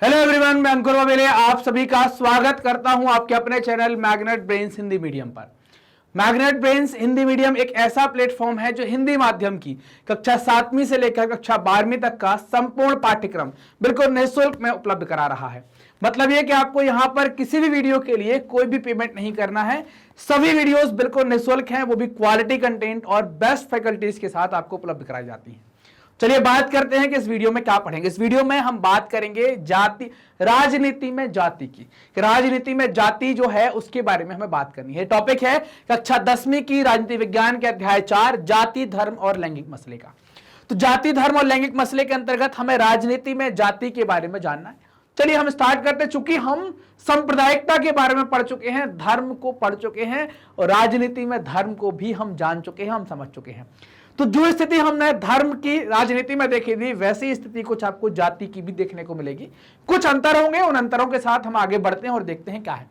Hello everyone, मैं अंकुर वाबेले आप सभी का स्वागत करता हूं आपके अपने channel magnet brains Hindi medium पर। मैग्नेट ब्रेन्स हिंदी मीडियम एक ऐसा प्लेटफॉर्म है जो हिंदी माध्यम की कक्षा 7वीं से लेकर कक्षा 12वीं तक का संपूर्ण पाठ्यक्रम बिल्कुल निःशुल्क में उपलब्ध करा रहा है। मतलब यह कि आपको यहां पर किसी भी वीडियो के लिए कोई भी पेमेंट नहीं करना है। सभी वीडियोस बिल्कुल निःशुल्क हैं, वो भी क्वालिटी कंटेंट और बेस्ट फैकल्टीज के साथ आपको उपलब्ध कराई जाती है। चलिए बात करते हैं कि इस वीडियो में क्या पढ़ेंगे। इस वीडियो में हम बात करेंगे राजनीति में जाति की। राजनीति में जाति जो है उसके बारे में हमें बात करनी है। टॉपिक है कक्षा 10वीं की राजनीति विज्ञान के अध्याय 4 जाति धर्म और लैंगिक मसले का। तो जाति धर्म और लैंगिक मसले के अंतर्गत हमें राजनीति में जाति के बारे में जानना है। चलिए हम स्टार्ट करते हैं। चूंकि हम सांप्रदायिकता के बारे में पढ़ चुके हैं, धर्म को पढ़ चुके हैं और राजनीति में धर्म को भी हम जान चुके हैं, हम समझ चुके हैं। तो जो स्थिति हमने धर्म की राजनीति में देखी थी वैसी स्थिति कुछ आपको जाति की भी देखने को मिलेगी। कुछ अंतर होंगे, उन अंतरों के साथ हम आगे बढ़ते हैं और देखते हैं क्या है।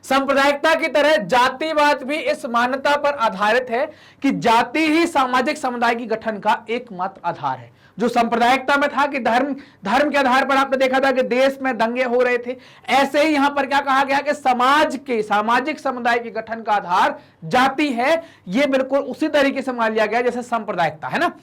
सांप्रदायिकता की तरह जातिवाद भी इस मान्यता पर आधारित है कि जाति ही सामाजिक समुदाय की गठन का एकमात्र आधार है। जो सांप्रदायिकता में था कि धर्म के आधार पर आपने देखा था कि देश में दंगे हो रहे थे, ऐसे ही यहां पर क्या कहा गया कि सामाजिक समुदाय के गठन का आधार जाति है। यह बिल्कुल उसी तरीके से मान लिया गया जैसे सांप्रदायिकता है ना।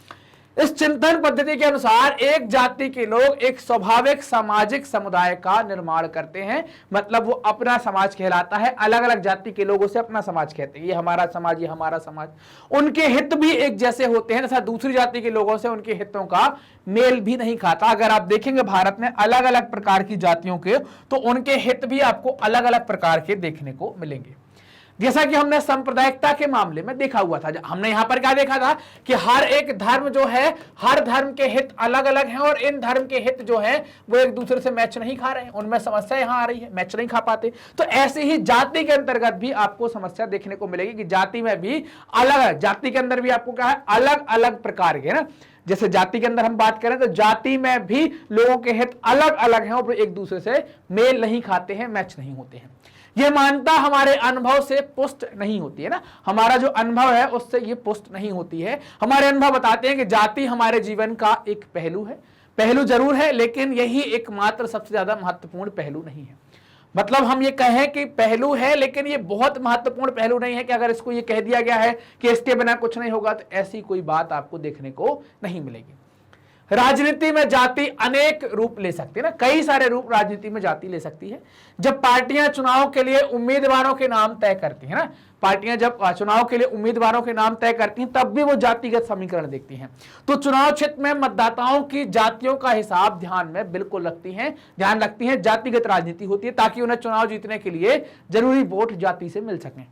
इस चिंतन पद्धति के अनुसार एक जाति के लोग एक स्वाभाविक सामाजिक समुदाय का निर्माण करते हैं। मतलब वो अपना समाज कहलाता है। अलग अलग जाति के लोगों से अपना समाज कहते हैं, ये हमारा समाज, ये हमारा समाज। उनके हित भी एक जैसे होते हैं, जैसा दूसरी जाति के लोगों से उनके हितों का मेल भी नहीं खाता। अगर आप देखेंगे भारत में अलग अलग प्रकार की जातियों के, तो उनके हित भी आपको अलग अलग प्रकार के देखने को मिलेंगे। जैसा कि हमने सांप्रदायिकता के मामले में देखा हुआ था, हमने यहां पर क्या देखा था कि हर एक धर्म जो है, हर धर्म के हित अलग अलग हैं और इन धर्म के हित जो है वो एक दूसरे से मैच नहीं खा रहे हैं। उनमें समस्या यहां आ रही है, मैच नहीं खा पाते। तो ऐसे ही जाति के अंतर्गत भी आपको समस्या देखने को मिलेगी कि जाति में भी अलग, जाति के अंदर भी आपको क्या है, अलग अलग प्रकार के ना। जैसे जाति के अंदर हम बात करें तो जाति में भी लोगों के हित अलग अलग हैं और एक दूसरे से मेल नहीं खाते हैं, मैच नहीं होते हैं। यह मानता हमारे अनुभव से पुष्ट नहीं होती है ना। हमारा जो अनुभव है उससे ये पुष्ट नहीं होती है। हमारे अनुभव बताते हैं कि जाति हमारे जीवन का एक पहलू है, पहलू जरूर है, लेकिन यही एकमात्र सबसे ज्यादा महत्वपूर्ण पहलू नहीं है। मतलब हम ये कहें कि पहलू है, लेकिन ये बहुत महत्वपूर्ण पहलू नहीं है कि अगर इसको ये कह दिया गया है कि इसके बिना कुछ नहीं होगा, तो ऐसी कोई बात आपको देखने को नहीं मिलेगी। राजनीति में जाति अनेक रूप ले सकती है ना, कई सारे रूप राजनीति में जाति ले सकती है। जब पार्टियां चुनाव के लिए उम्मीदवारों के नाम तय करती है ना, पार्टियां जब चुनाव के लिए उम्मीदवारों के नाम तय करती हैं तब भी वो जातिगत समीकरण देखती हैं। तो चुनाव क्षेत्र में मतदाताओं की जातियों का हिसाब ध्यान में बिल्कुल रखती हैं। जातिगत राजनीति होती है ताकि उन्हें चुनाव जीतने के लिए जरूरी वोट जाति से मिल सकें।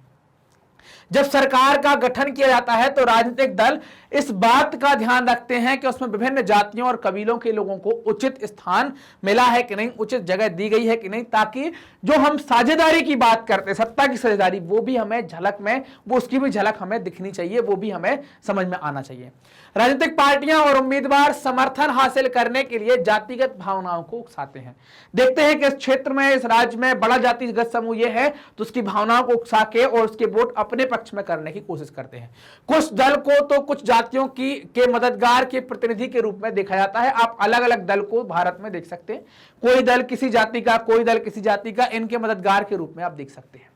जब सरकार का गठन किया जाता है तो राजनीतिक दल इस बात का ध्यान रखते हैं कि उसमें विभिन्न जातियों और कबीलों के लोगों को उचित स्थान मिला है कि नहीं, उचित जगह दी गई है कि नहीं, ताकि जो हम साझेदारी की बात करते हैं, सत्ता की साझेदारी, वो भी हमें झलक में, वो उसकी भी झलक हमें दिखनी चाहिए, वो भी हमें समझ में आना चाहिए। राजनीतिक पार्टियां और उम्मीदवार समर्थन हासिल करने के लिए जातिगत भावनाओं को उकसाते हैं। देखते हैं कि इस क्षेत्र में, इस राज्य में बड़ा जातिगत समूह ये है, तो उसकी भावनाओं को उकसा के और उसके वोट अपने पक्ष में करने की कोशिश करते हैं। कुछ दल को तो कुछ जातियों के मददगार के प्रतिनिधि के रूप में देखा जाता है। आप अलग अलग दल को भारत में देख सकते हैं, कोई दल किसी जाति का, कोई दल किसी जाति का, इनके मददगार के रूप में आप देख सकते हैं।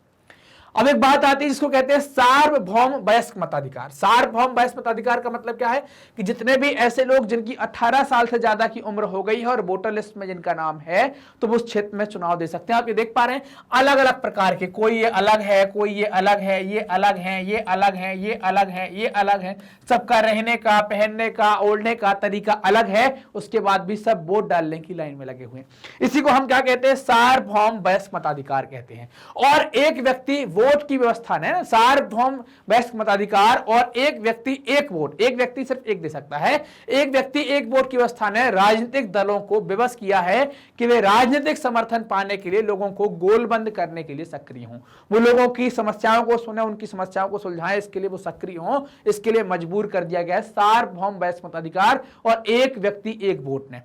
अब एक बात आती है जिसको कहते हैं सार्वभौम वयस्क मताधिकार। सार्वभौम वयस्क मताधिकार का मतलब क्या है कि जितने भी ऐसे लोग जिनकी 18 साल से ज्यादा की उम्र हो गई है और वोटर लिस्ट में जिनका नाम है, तो वो उस क्षेत्र में चुनाव दे सकते हैं। आप ये देख पा रहे हैं अलग अलग प्रकार के, कोई ये अलग है, कोई ये अलग है, ये अलग है, ये अलग है, ये अलग है, ये अलग है। सबका रहने का, पहनने का, ओढ़ने का तरीका अलग है, उसके बाद भी सब वोट डालने की लाइन में लगे हुए हैं। इसी को हम क्या कहते हैं, सार्वभौम वयस्क मताधिकार कहते हैं। और एक व्यक्ति वोट की व्यवस्था है, सार्वभौम वयस्क मताधिकार, और एक व्यक्ति एक वोट, एक व्यक्ति सिर्फ एक दे सकता है, एक व्यक्ति एक वोट की व्यवस्था ने राजनीतिक दलों को विवश किया है कि वे राजनीतिक समर्थन पाने के लिए लोगों को गोलबंद करने के लिए सक्रिय हों, वो लोगों की समस्याओं को सुने, उनकी समस्याओं को सुलझाएं, इसके लिए वो सक्रिय हों, इसके लिए मजबूर कर दिया गया है सार्वभौम वयस्क मताधिकार और एक व्यक्ति एक वोट ने।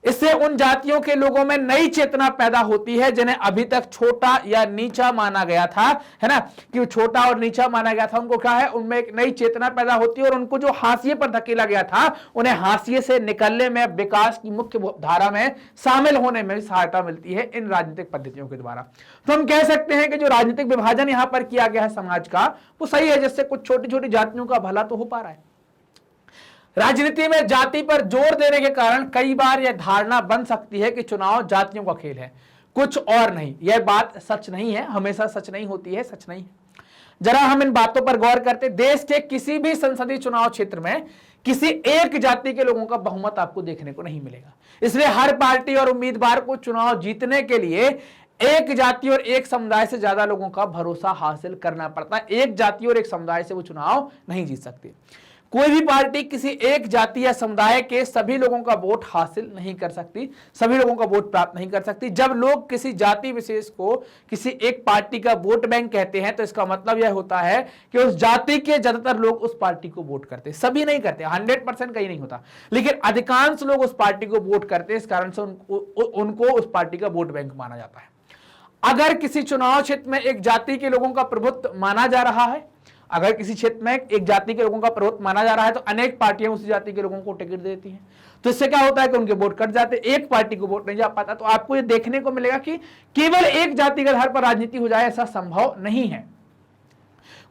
इससे उन जातियों के लोगों में नई चेतना पैदा होती है जिन्हें अभी तक छोटा या नीचा माना गया था, है ना, कि छोटा और नीचा माना गया था। उनको क्या है, उनमें एक नई चेतना पैदा होती है और उनको जो हाशिए पर धकेला गया था उन्हें हाशिए से निकलने में, विकास की मुख्य धारा में शामिल होने में सहायता मिलती है इन राजनीतिक पद्धतियों के द्वारा। तो हम कह सकते हैं कि जो राजनीतिक विभाजन यहां पर किया गया है समाज का, वो सही है, जिससे कुछ छोटी छोटी जातियों का भला तो हो पा रहा है। राजनीति में जाति पर जोर देने के कारण कई बार यह धारणा बन सकती है कि चुनाव जातियों का खेल है, कुछ और नहीं। यह बात सच नहीं है, हमेशा सच नहीं होती है, सच नहीं है। जरा हम इन बातों पर गौर करते। देश के किसी भी संसदीय चुनाव क्षेत्र में किसी एक जाति के लोगों का बहुमत आपको देखने को नहीं मिलेगा। इसलिए हर पार्टी और उम्मीदवार को चुनाव जीतने के लिए एक जाति और एक समुदाय से ज्यादा लोगों का भरोसा हासिल करना पड़ता है। एक जाति और एक समुदाय से वो चुनाव नहीं जीत सकते। कोई भी पार्टी किसी एक जाति या समुदाय के सभी लोगों का वोट हासिल नहीं कर सकती, सभी लोगों का वोट प्राप्त नहीं कर सकती। जब लोग किसी जाति विशेष को किसी एक पार्टी का वोट बैंक कहते हैं तो इसका मतलब यह होता है कि उस जाति के ज्यादातर लोग उस पार्टी को वोट करते हैं। सभी नहीं करते, 100% कहीं नहीं होता, लेकिन अधिकांश लोग उस पार्टी को वोट करते हैं। इस कारण से उनको उस पार्टी का वोट बैंक माना जाता है। अगर किसी चुनाव क्षेत्र में एक जाति के लोगों का प्रभुत्व माना जा रहा है, अगर किसी क्षेत्र में एक जाति के लोगों का प्रभुत्व माना जा रहा है तो अनेक पार्टियां उसी जाति के लोगों को टिकट देती हैं। तो इससे क्या होता है कि उनके वोट कट जाते, एक पार्टी को वोट नहीं जा पाता। तो आपको ये देखने को मिलेगा कि केवल एक जाति के आधार पर राजनीति हो जाए ऐसा संभव नहीं है।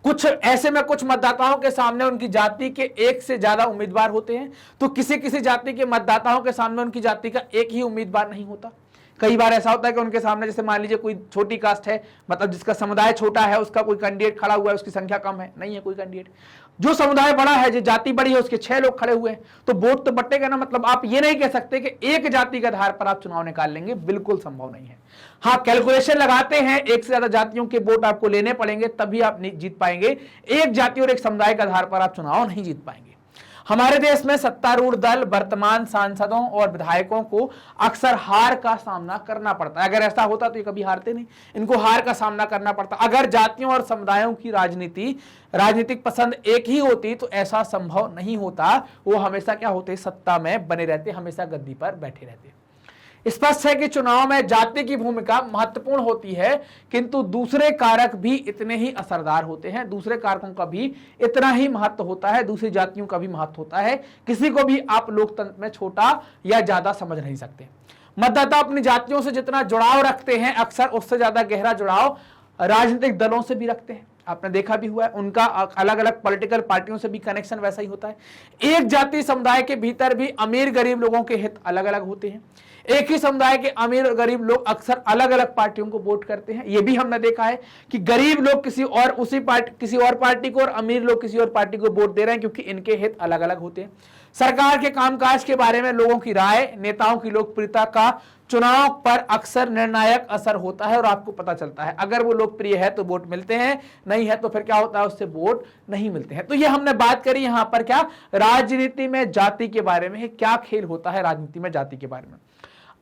कुछ ऐसे में कुछ मतदाताओं के सामने उनकी जाति के एक से ज्यादा उम्मीदवार होते हैं, तो किसी किसी जाति के मतदाताओं के सामने उनकी जाति का एक ही उम्मीदवार नहीं होता। कई बार ऐसा होता है कि उनके सामने, जैसे मान लीजिए कोई छोटी कास्ट है, मतलब जिसका समुदाय छोटा है, उसका कोई कैंडिडेट खड़ा हुआ है, उसकी संख्या कम है, नहीं है कोई कैंडिडेट। जो समुदाय बड़ा है, जो जाति बड़ी है, उसके 6 लोग खड़े हुए हैं, तो वोट तो बटेगा ना। मतलब आप ये नहीं कह सकते कि एक जाति के आधार पर आप चुनाव निकाल लेंगे, बिल्कुल संभव नहीं है। हाँ, कैलकुलेशन लगाते हैं, एक से ज्यादा जातियों के वोट आपको लेने पड़ेंगे, तभी आप जीत पाएंगे। एक जाति और एक समुदाय के आधार पर आप चुनाव नहीं जीत पाएंगे। हमारे देश में सत्तारूढ़ दल वर्तमान सांसदों और विधायकों को अक्सर हार का सामना करना पड़ता है। अगर ऐसा होता तो ये कभी हारते नहीं, इनको हार का सामना करना पड़ता। अगर जातियों और समुदायों की राजनीतिक पसंद एक ही होती तो ऐसा संभव नहीं होता। वो हमेशा क्या होते, सत्ता में बने रहते, हमेशा गद्दी पर बैठे रहते। स्पष्ट है कि चुनाव में जाति की भूमिका महत्वपूर्ण होती है, किंतु दूसरे कारक भी इतने ही असरदार होते हैं। दूसरे कारकों का भी इतना ही महत्व होता है, दूसरी जातियों का भी महत्व होता है। किसी को भी आप लोकतंत्र में छोटा या ज्यादा समझ नहीं सकते। मतदाता अपनी जातियों से जितना जुड़ाव रखते हैं, अक्सर उससे ज्यादा गहरा जुड़ाव राजनीतिक दलों से भी रखते हैं। आपने देखा भी हुआ है, उनका अलग अलग पॉलिटिकल पार्टियों से भी कनेक्शन वैसा ही होता है। एक जाति समुदाय के भीतर भी अमीर गरीब लोगों के हित अलग अलग होते हैं। एक ही समुदाय के अमीर और गरीब लोग अक्सर अलग अलग पार्टियों को वोट करते हैं। यह भी हमने देखा है कि गरीब लोग किसी और पार्टी को और अमीर लोग किसी और पार्टी को वोट दे रहे हैं, क्योंकि इनके हित अलग अलग होते हैं। सरकार के कामकाज के बारे में लोगों की राय, नेताओं की लोकप्रियता का चुनाव पर अक्सर निर्णायक असर होता है और आपको पता चलता है। अगर वो लोकप्रिय है तो वोट मिलते हैं, नहीं है तो फिर क्या होता है, उससे वोट नहीं मिलते हैं। तो ये हमने बात करी यहां पर क्या, राजनीति में जाति के बारे में, क्या खेल होता है राजनीति में जाति के बारे में।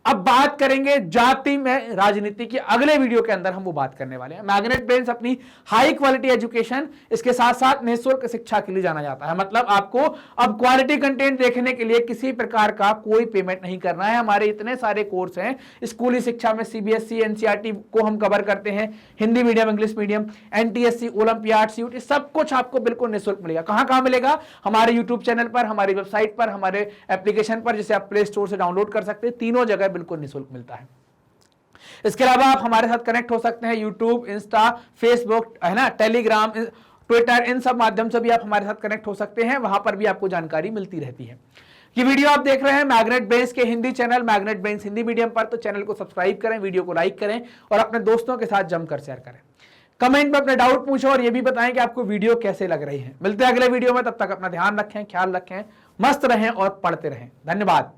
अब बात करेंगे जाति में राजनीति की, अगले वीडियो के अंदर हम वो बात करने वाले हैं। मैग्नेट ब्रेन्स अपनी हाई क्वालिटी एजुकेशन, इसके साथ साथ निःशुल्क शिक्षा के लिए जाना जाता है। मतलब आपको अब क्वालिटी कंटेंट देखने के लिए किसी प्रकार का कोई पेमेंट नहीं करना है। हमारे इतने सारे कोर्स हैं स्कूली शिक्षा में, सीबीएसई एनसीईआरटी को हम कवर करते हैं, Hindi medium, English medium, NTSC, olympiad, CUT, सब कुछ आपको बिल्कुल निःशुल्क मिलेगा। कहां मिलेगा, हमारे यूट्यूब चैनल पर, हमारी वेबसाइट पर, हमारे एप्लीकेशन पर, जिसे आप प्ले स्टोर से डाउनलोड कर सकते हैं। तीनों जगह बिल्कुल निःशुल्क मिलता है। इसके अलावा आप हमारे साथ कनेक्ट हो सकते हैं यूट्यूब, इंस्टा, फेसबुक, है ना, टेलीग्राम, ट्विटर, इन सब माध्यम से भी आप हमारे साथ कनेक्ट हो सकते हैं। वहां पर भी आपको जानकारी मिलती रहती है। ये वीडियो आप देख रहे हैं मैग्नेट ब्रेन्स के Hindi channel magnet brains Hindi medium पर, तो चैनल को सब्सक्राइब करें, वीडियो को लाइक करें और अपने दोस्तों के साथ जमकर शेयर करें। कमेंट में अपने डाउट पूछो और ये भी बताएं कि आपको वीडियो कैसे लग रही है। मिलते हैं अगले वीडियो में, तब तक अपना ध्यान रखें, ख्याल रखें, मस्त रहें और पढ़ते रहें। धन्यवाद।